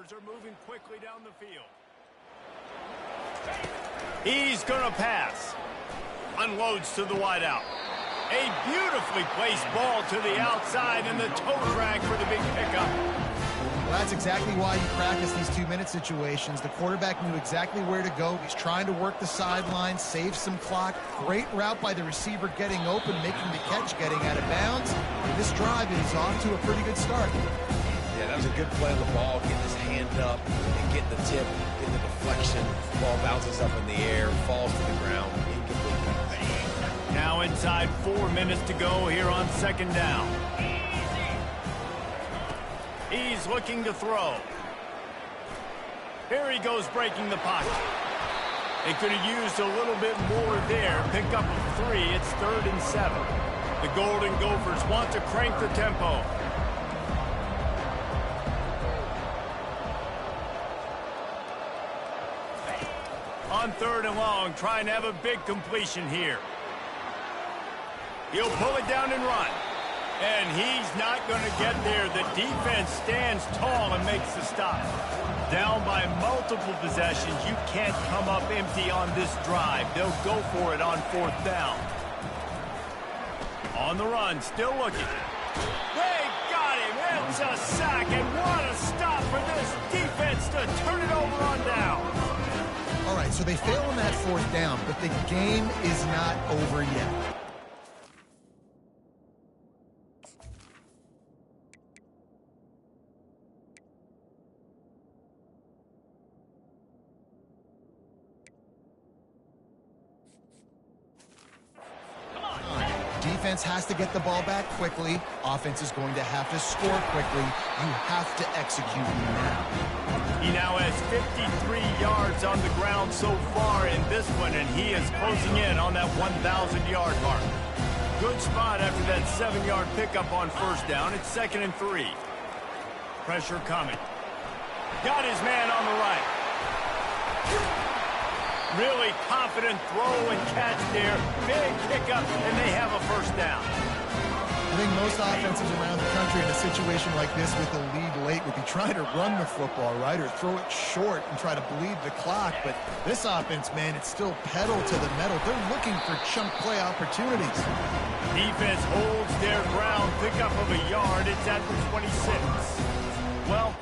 receivers are moving quickly down the field. He's going to pass. Unloads to the wideout. A beautifully placed ball to the outside and the toe drag for the big pickup. Well, that's exactly why you practice these 2-minute situations. The quarterback knew exactly where to go. He's trying to work the sideline, save some clock. Great route by the receiver getting open, making the catch, getting out of bounds. And this drive is off to a pretty good start. Yeah, that was a good play on the ball, getting his hand up and getting the tip, getting the deflection. Ball bounces up in the air, falls to the ground. Now inside 4 minutes to go here on second down. He's looking to throw. Here he goes breaking the pocket. They could have used a little bit more there. Pick up of 3. It's 3rd and 7. The Golden Gophers want to crank the tempo. On 3rd and long, trying to have a big completion here. He'll pull it down and run. And he's not going to get there. The defense stands tall and makes the stop. Down by multiple possessions. You can't come up empty on this drive. They'll go for it on 4th down. On the run, still looking. They got him. It's a sack. And what a stop for this defense to turn it over on down. All right, so they fail on that 4th down, but the game is not over yet. Defense has to get the ball back quickly. Offense is going to have to score quickly. You have to execute now. He now has 53 yards on the ground so far in this one, and he is closing in on that 1,000-yard mark. Good spot after that 7-yard pickup on 1st down. It's 2nd and 3. Pressure coming. Got his man on the right. Really confident throw and catch there. Big pickup, and they have a 1st down. I think most offenses around the country in a situation like this with a lead late would be trying to run the football, right, or throw it short and try to bleed the clock. But this offense, man, it's still pedal to the metal. They're looking for chunk play opportunities. Defense holds their ground. Pickup of a yard. It's at the 26. Well,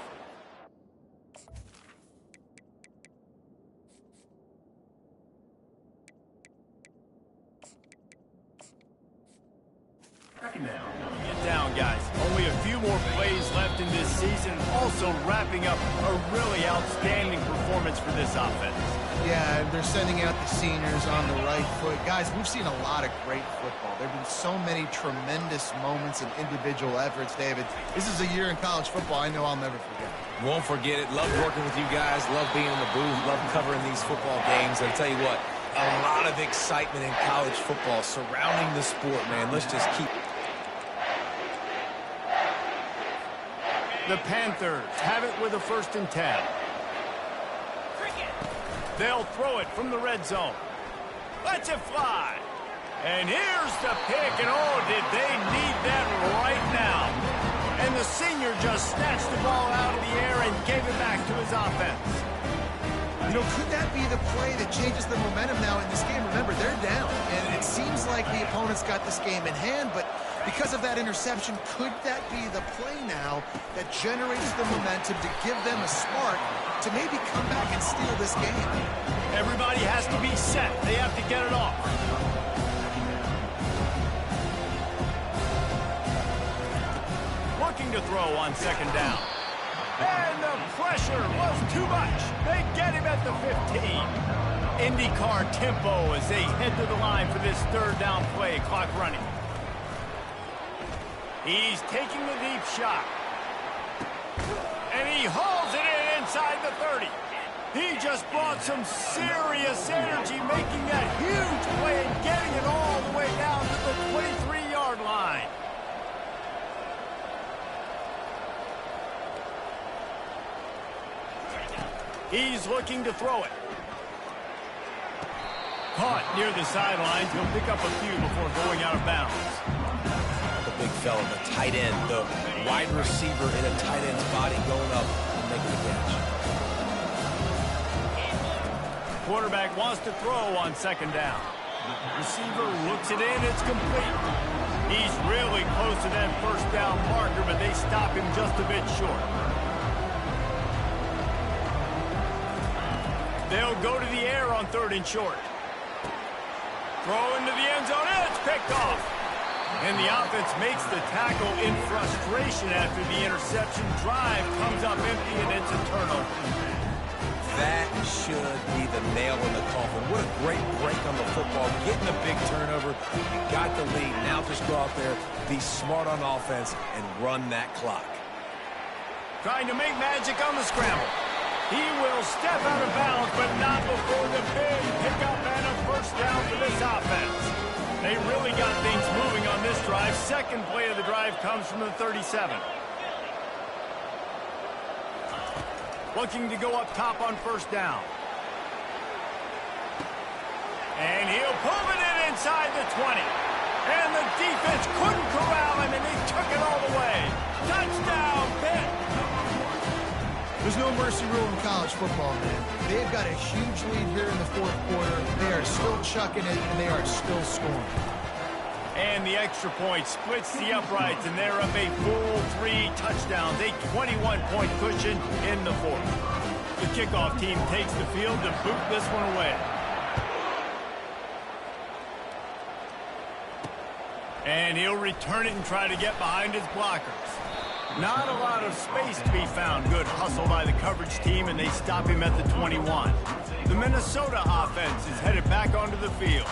get down, guys. Only a few more plays left in this season. Also wrapping up a really outstanding performance for this offense. Yeah, and they're sending out the seniors on the right foot. Guys, we've seen a lot of great football. There have been so many tremendous moments and individual efforts, David. This is a year in college football I know I'll never forget. Won't forget it. Love working with you guys. Love being in the booth. Love covering these football games. I'll tell you what, a lot of excitement in college football surrounding the sport, man. Let's just keep... The Panthers have it with a 1st and 10. They'll throw it from the red zone. Lets it fly. And here's the pick, and oh, did they need that right now. And the senior just snatched the ball out of the air and gave it back to his offense. You know, could that be the play that changes the momentum now in this game? Remember, they're down, and it seems like the opponent's got this game in hand, but because of that interception, could that be the play now that generates the momentum to give them a spark to maybe come back and steal this game? Everybody has to be set. They have to get it off. Looking to throw on 2nd down. And the pressure was too much. They get him at the 15. IndyCar tempo as they head to the line for this 3rd down play. Clock running. He's taking the deep shot. And he hauls it in inside the 30. He just brought some serious energy, making that huge play and getting it all the way down to the 23-yard line. He's looking to throw it. Caught near the sidelines. He'll pick up a few before going out of bounds. The big fella, the tight end, the wide receiver in a tight end's body going up and making the catch. quarterback wants to throw on second down. Receiver looks it in. It's complete. He's really close to that first down marker, but they stop him just a bit short. They'll go to the air on 3rd and short. Throw into the end zone. It's picked off. And the offense makes the tackle in frustration after the interception. Drive comes up empty, and it's a turnover. That should be the nail in the coffin. What a great break on the football. Getting a big turnover. You got the lead. Now just go out there, be smart on offense, and run that clock. Trying to make magic on the scramble. He will step out of bounds, but not before the big pickup and a first down for this offense. They really got things moving on this drive. Second play of the drive comes from the 37. Looking to go up top on first down. And he'll pull it in inside the 20. And the defense couldn't corral him, and they took it all the way. Touchdown, Pitt! There's no mercy rule in college football, man. They've got a huge lead here in the 4th quarter. They are still chucking it, and they are still scoring. And the extra point splits the uprights, and they're up a full 3 touchdowns, a 21-point cushion in the 4th. The kickoff team takes the field to boot this one away. And he'll return it and try to get behind his blockers. Not a lot of space to be found. Good hustle by the coverage team, and they stop him at the 21. The Minnesota offense is headed back onto the field.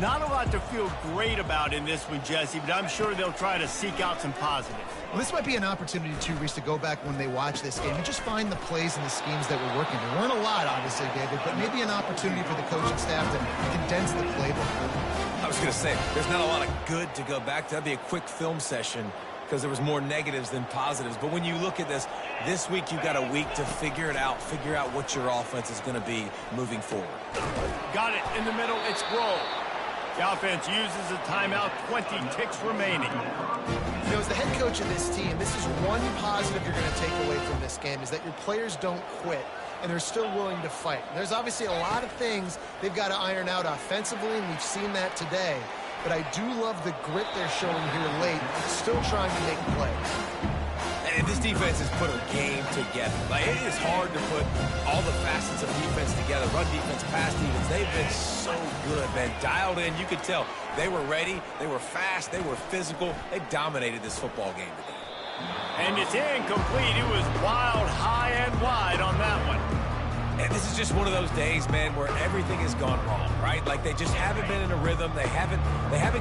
Not a lot to feel great about in this one, Jesse, but I'm sure they'll try to seek out some positives. Well, this might be an opportunity, too, Reese, to go back when they watch this game and just find the plays and the schemes that were working. There weren't a lot, obviously, David, but maybe an opportunity for the coaching staff to condense the playbook. I was going to say, there's not a lot of good to go back to. That'd be a quick film session because there was more negatives than positives. But when you look at this week you've got a week to figure it out, figure out what your offense is going to be moving forward. Got it in the middle. It's Grove. The offense uses a timeout, 20 ticks remaining. You know, as the head coach of this team, this is one positive you're going to take away from this game, is that your players don't quit, and they're still willing to fight. There's obviously a lot of things they've got to iron out offensively, and we've seen that today. But I do love the grit they're showing here late, still trying to make plays. And this defense has put a game together. Like, it is hard to put all the facets of defense together. Run defense, pass defense. They've been so good, man. Dialed in. You could tell they were ready. They were fast. They were physical. They dominated this football game today. And it's incomplete. It was wild, high and wide on that one. And this is just one of those days, man, where everything has gone wrong, right? Like, they just haven't been in a rhythm. They haven't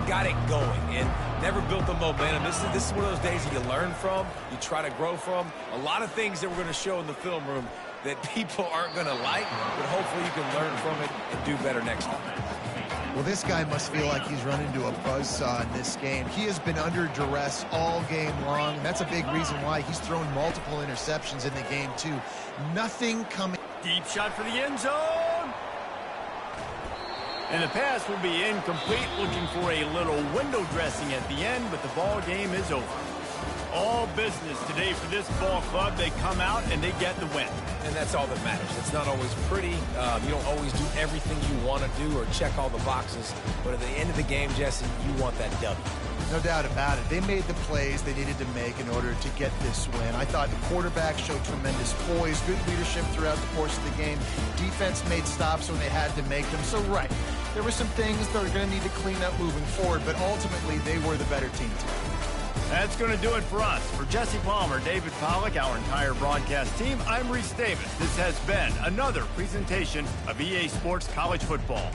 got it going and never built the momentum. This is one of those days that you learn from, you try to grow from. A lot of things that we're going to show in the film room that people aren't going to like, but hopefully you can learn from it and do better next time. Well, this guy must feel like he's run into a buzzsaw in this game. He has been under duress all game long, and that's a big reason why he's thrown multiple interceptions in the game, too. Nothing coming. Deep shot for the end zone. And the pass will be incomplete, looking for a little window dressing at the end, but the ball game is over. All business today for this ball club. They come out and they get the win. And that's all that matters. It's not always pretty. You don't always do everything you want to do or check all the boxes. But at the end of the game, Jesse, you want that W. No doubt about it. They made the plays they needed to make in order to get this win. I thought the quarterback showed tremendous poise, good leadership throughout the course of the game. Defense made stops when they had to make them. So, right, there were some things that are going to need to clean up moving forward, but ultimately they were the better team today. That's going to do it for us. For Jesse Palmer, David Pollack, our entire broadcast team, I'm Reese Davis. This has been another presentation of EA Sports College Football.